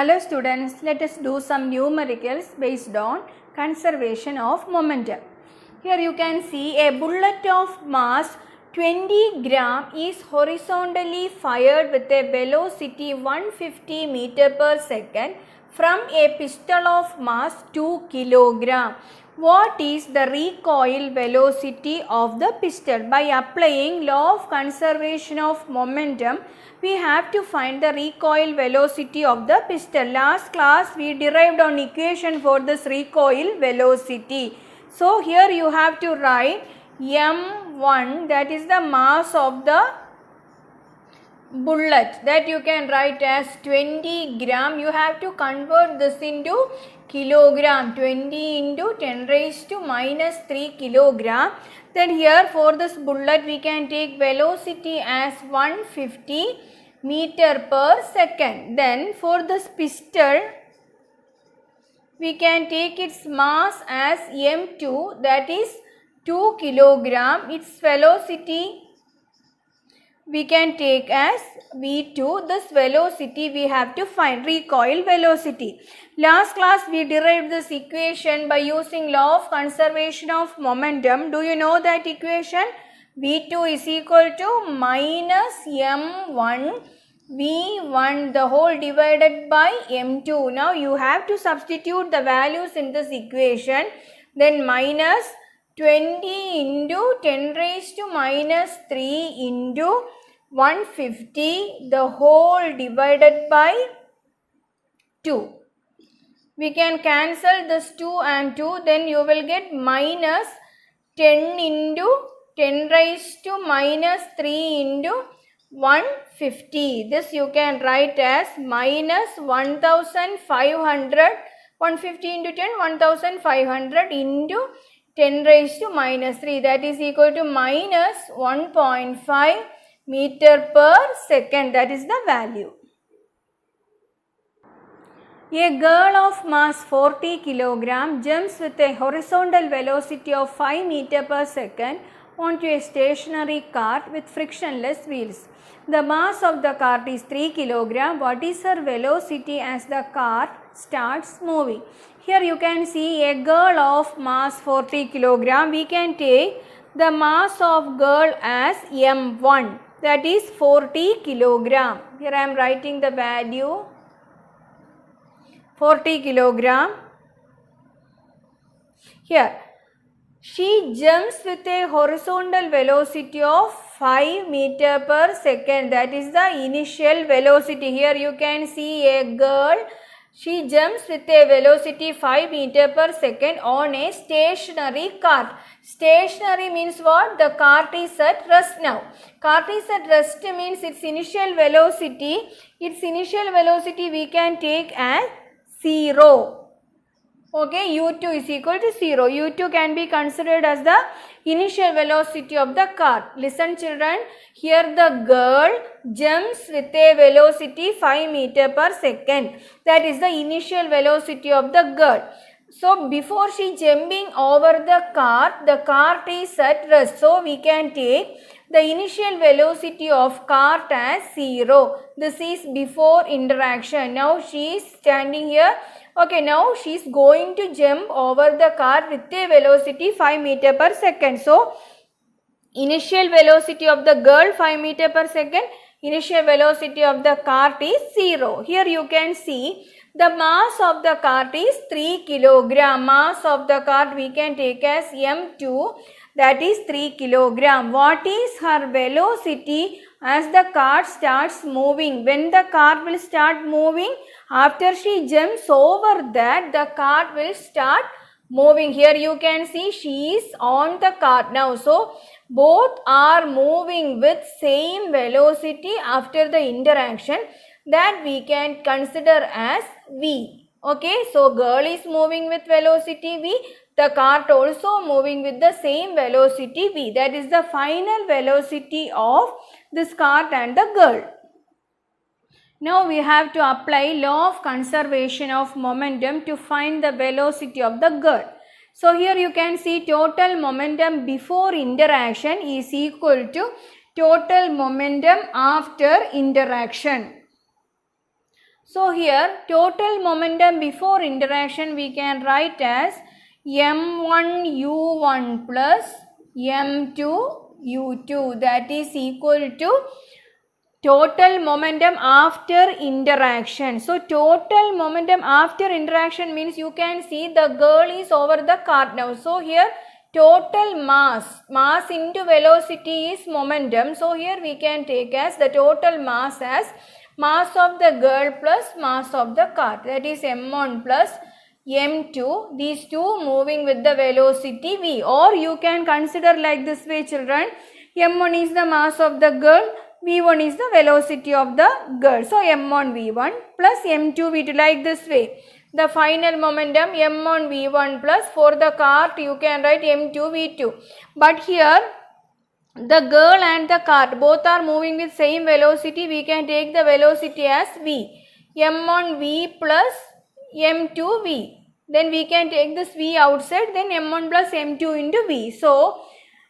Hello students, let us do some numericals based on conservation of momentum. Here you can see a bullet of mass 20 gram is horizontally fired with a velocity 150 meter per second from a pistol of mass 2 kilogram. What is the recoil velocity of the pistol? By applying law of conservation of momentum, we have to find the recoil velocity of the pistol. Last class we derived an equation for this recoil velocity. So here you have to write m1, that is the mass of the bullet, that you can write as 20 gram. You have to convert this into kilogram. 20 into 10 raised to minus 3 kilogram. Then here for this bullet we can take velocity as 150 meter per second. Then for this pistol we can take its mass as m2, that is 2 kilogram. Its velocity we can take as v2. This velocity we have to find, recoil velocity. Last class we derived this equation by using law of conservation of momentum. Do you know that equation? v2 is equal to minus m1 v1 the whole divided by m2. Now you have to substitute the values in this equation. Then minus 20 into 10 raised to minus 3 into 150 the whole divided by 2. We can cancel this 2 and 2, then you will get minus 10 into 10 raised to minus 3 into 150. This you can write as minus 1500, 150 into 10, 1500 into 10 raised to minus 3, that is equal to minus 1.5 meter per second. That is the value. A girl of mass 40 kilogram jumps with a horizontal velocity of 5 meter per second onto a stationary cart with frictionless wheels. The mass of the cart is 3 kilogram. What is her velocity as the cart starts moving? Here you can see a girl of mass 40 kilogram. We can take the mass of girl as m1, that is 40 kilogram. Here I am writing the value 40 kilogram. Here she jumps with a horizontal velocity of 5 meter per second, that is the initial velocity. Here you can see a girl, she jumps with a velocity 5 meter per second on a stationary cart. Stationary means what? The cart is at rest now. Cart is at rest means its initial velocity we can take as 0. Okay, u2 is equal to 0. u2 can be considered as the initial velocity of the cart. Listen children, here the girl jumps with a velocity 5 meter per second. That is the initial velocity of the girl. So before she jumping over the cart is at rest. So we can take the initial velocity of cart as 0. This is before interaction. Now she is standing here. Okay, now she is going to jump over the cart with a velocity 5 meter per second. So initial velocity of the girl 5 meter per second, initial velocity of the cart is 0. Here you can see the mass of the cart is 3 kilogram. Mass of the cart we can take as m2, that is 3 kilogram. What is her velocity as the cart starts moving? When the cart will start moving, after she jumps over that, the cart will start moving. Here you can see she is on the cart now. So both are moving with same velocity after the interaction, that we can consider as v. Okay, so girl is moving with velocity v, the cart also moving with the same velocity v. That is the final velocity of this cart and the girl. Now we have to apply law of conservation of momentum to find the velocity of the girl. So here you can see total momentum before interaction is equal to total momentum after interaction. So here total momentum before interaction we can write as m1 u1 plus m2 u2, that is equal to total momentum after interaction. So total momentum after interaction means you can see the girl is over the cart now. So here total mass into velocity is momentum. So here we can take as the total mass as mass of the girl plus mass of the cart, that is m1 plus m2, these two moving with the velocity v. Or you can consider like this way children, m1 is the mass of the girl, v1 is the velocity of the girl. So m1 v1 plus m2 v2, like this way. The final momentum m1 v1 plus for the cart you can write m2 v2. But here the girl and the cart both are moving with same velocity. We can take the velocity as v. m1 v plus m2 v. Then we can take this v outside, then m1 plus m2 into v. So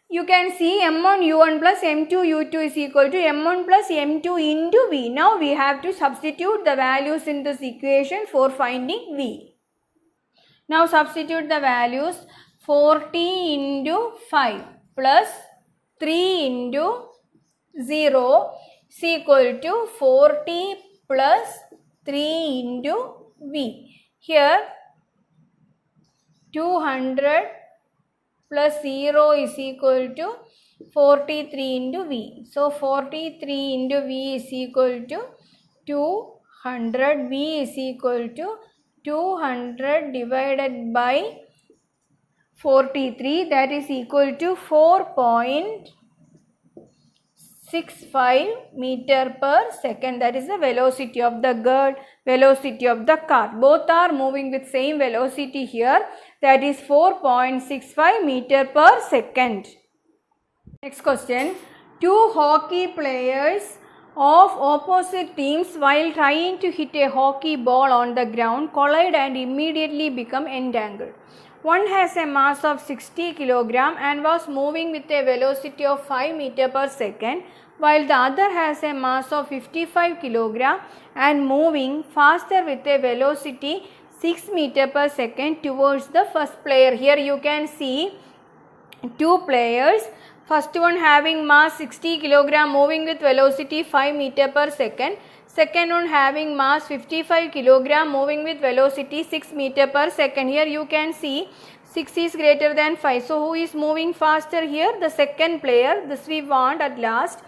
you can see m1 u1 plus m2 u2 is equal to m1 plus m2 into v. Now we have to substitute the values in this equation for finding v. Now substitute the values. 40 into 5 plus 3 into 0 is equal to 40 plus 3 into v. Here 200 plus 0 is equal to 43 into v. So 43 into v is equal to 200. v is equal to 200 divided by 43, that is equal to 4.65 meter per second. That is the velocity of the girl, velocity of the cart. Both are moving with same velocity here, that is 4.65 meter per second. Next question. Two hockey players of opposite teams while trying to hit a hockey ball on the ground collide and immediately become entangled. One has a mass of 60 kg and was moving with a velocity of 5 meter per second, while the other has a mass of 55 kg and moving faster with a velocity 6 meter per second towards the first player. Here you can see two players. First one having mass 60 kg moving with velocity 5 meter per second. Second one having mass 55 kg moving with velocity 6 meter per second. Here you can see 6 is greater than 5. So who is moving faster here? The second player. This we want at last.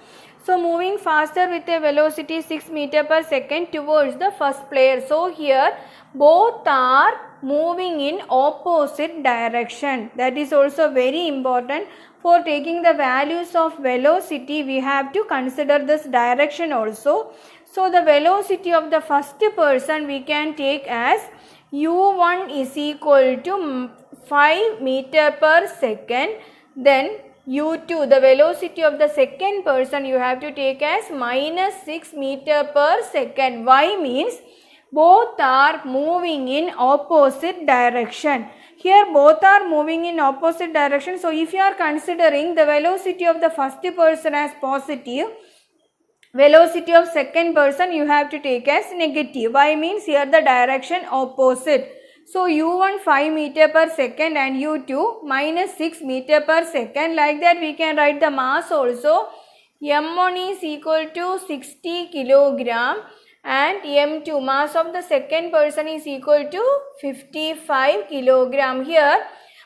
So moving faster with a velocity 6 meter per second towards the first player. So here both are moving in opposite direction. That is also very important. For taking the values of velocity, we have to consider this direction also. So the velocity of the first person we can take as u1 is equal to 5 meter per second. Then u2, the velocity of the second person you have to take as minus 6 meter per second. Why means both are moving in opposite direction. Here both are moving in opposite direction. So if you are considering the velocity of the first person as positive, velocity of second person you have to take as negative. Why means here the direction opposite. So u1 5 meter per second and u2 minus 6 meter per second. Like that we can write the mass also. m1 is equal to 60 kilogram and m2 mass of the second person is equal to 55 kilogram. Here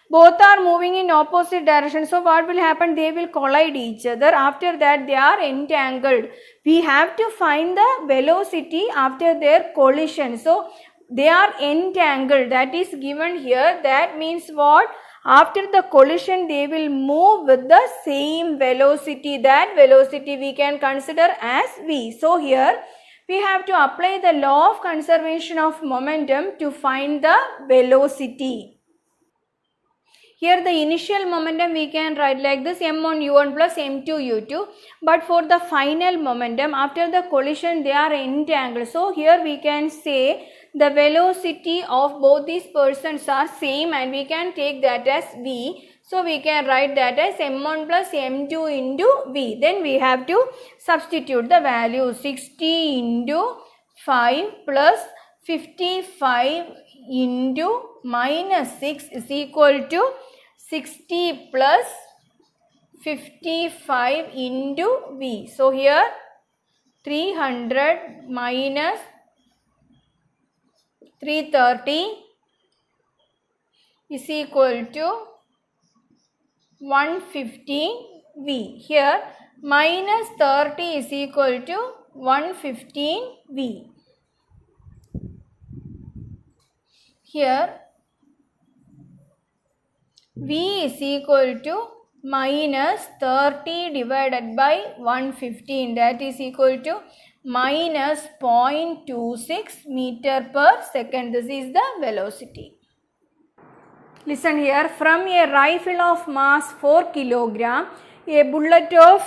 both are moving in opposite direction. So what will happen? They will collide each other. After that they are entangled. We have to find the velocity after their collision. So they are entangled. That is given here. That means what? After the collision they will move with the same velocity. That velocity we can consider as v. So here we have to apply the law of conservation of momentum to find the velocity. Here the initial momentum we can write like this, m1 u1 plus m2 u2. But for the final momentum after the collision they are entangled. So here we can say the velocity of both these persons are same and we can take that as v. So we can write that as m1 plus m2 into v. Then we have to substitute the value 60 into 5 plus 55 into minus 6 is equal to 60 plus 55 into V. So here 300 minus 330 is equal to 115 V. Here minus 30 is equal to 115 V. Here V is equal to minus 30 divided by 115, that is equal to minus 0.26 meter per second. This is the velocity. Listen here, from a rifle of mass 4 kilogram, a bullet of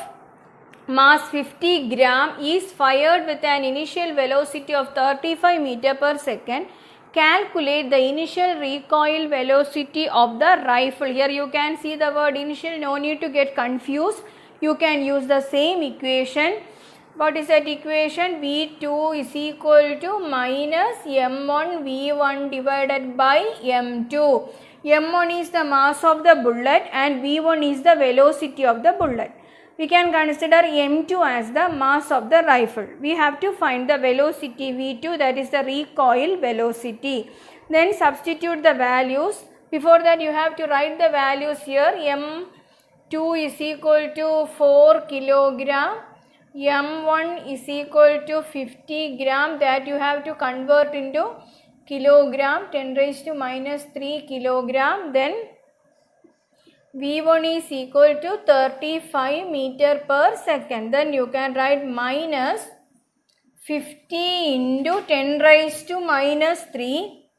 mass 50 gram is fired with an initial velocity of 35 meter per second. Calculate the initial recoil velocity of the rifle. Here you can see the word initial, no need to get confused. You can use the same equation. What is that equation? V2 is equal to minus M1 V1 divided by M2. M1 is the mass of the bullet and V1 is the velocity of the bullet. We can consider M2 as the mass of the rifle. We have to find the velocity V2, that is the recoil velocity. Then substitute the values. Before that you have to write the values here. M2 is equal to 4 kilogram. M1 is equal to 50 gram, that you have to convert into kilogram, 10 raised to minus 3 kilogram. Then V1 is equal to 35 meter per second. Then you can write minus 50 into 10 raised to minus 3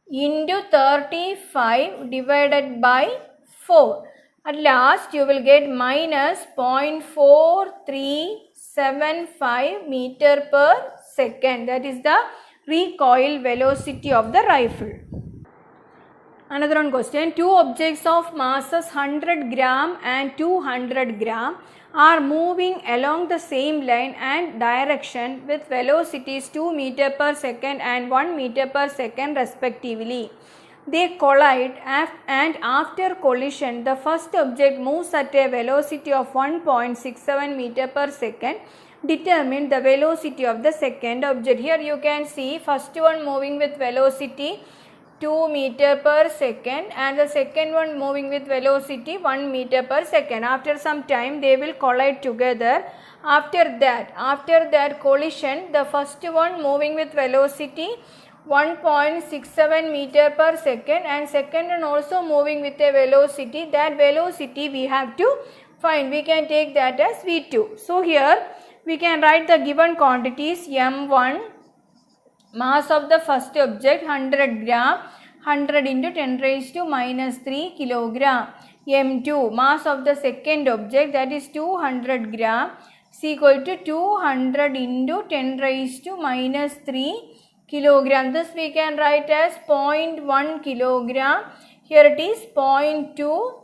into 35 divided by 4. At last you will get minus 0.4375 meter per second. That is the recoil velocity of the rifle. Another one question. Two objects of masses 100 gram and 200 gram are moving along the same line and direction with velocities 2 meter per second and 1 meter per second respectively. They collide and after collision the first object moves at a velocity of 1.67 meter per second. Determine the velocity of the second object. Here you can see first one moving with velocity 2 meter per second and the second one moving with velocity 1 meter per second. After some time they will collide together. After that collision, the first one moving with velocity 1.67 meter per second and second one also moving with a velocity. That velocity we have to find. We can take that as V2. So here we can write the given quantities. M1, mass of the first object 100 gram, 100 into 10 raised to minus 3 kilogram. M2, mass of the second object, that is 200 gram, is equal to 200 into 10 raised to minus 3 kilogram. This we can write as 0.1 kilogram. Here it is 0.2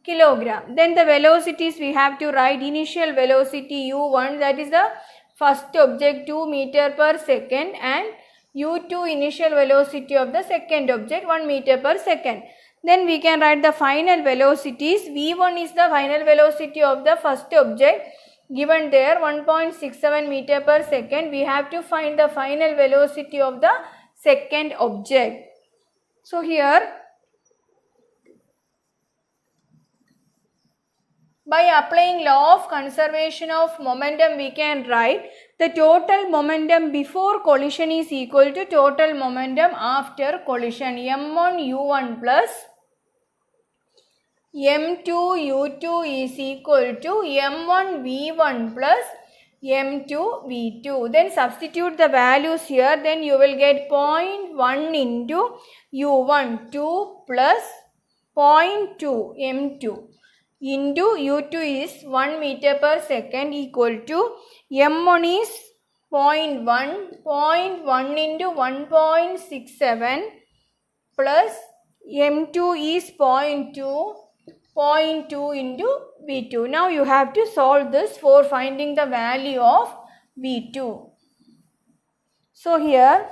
kilogram. Then the velocities we have to write. Initial velocity U1, that is the first object 2 meter per second, and U2 initial velocity of the second object 1 meter per second. Then we can write the final velocities. V1 is the final velocity of the first object given there 1.67 meter per second. We have to find the final velocity of the second object. So here by applying law of conservation of momentum, we can write the total momentum before collision is equal to total momentum after collision. M1 U1 plus M2 U2 is equal to M1 V1 plus M2 V2. Then substitute the values here. Then you will get 0.1 into U1, 2 plus 0.2 M2. Into U2 is 1 meter per second equal to M1 is 0.1, 0.1 into 1.67 plus M2 is 0.2, 0.2 into V2. Now you have to solve this for finding the value of V2. So here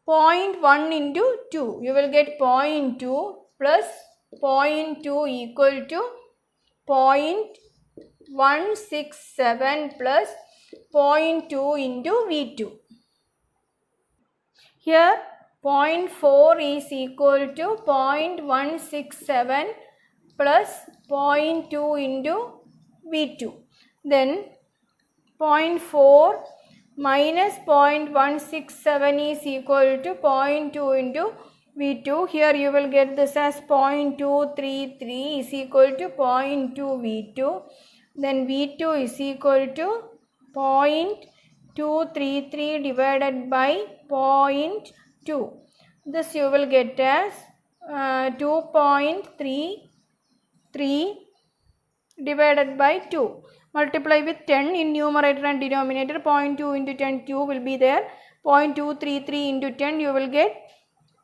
0.1 into 2, you will get 0.2 plus 0.2 equal to 0.167 plus 0.2 into V2. Here 0.4 is equal to 0.167 plus 0.2 into V2. Then 0.4 minus 0.167 is equal to 0.2 into V2. Here you will get this as 0.233 is equal to 0.2 V2. Then V2 is equal to 0.233 divided by 0.2. This you will get as 2.33 divided by 2. Multiply with 10 in numerator and denominator. 0.2 into 10 cube will be there. 0.233 into 10 you will get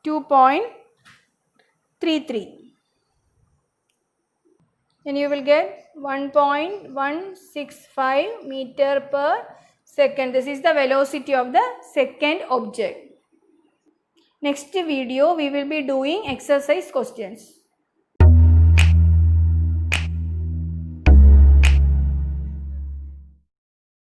2.33. Then you will get 1.165 meter per second. This is the velocity of the second object. Next video we will be doing exercise questions.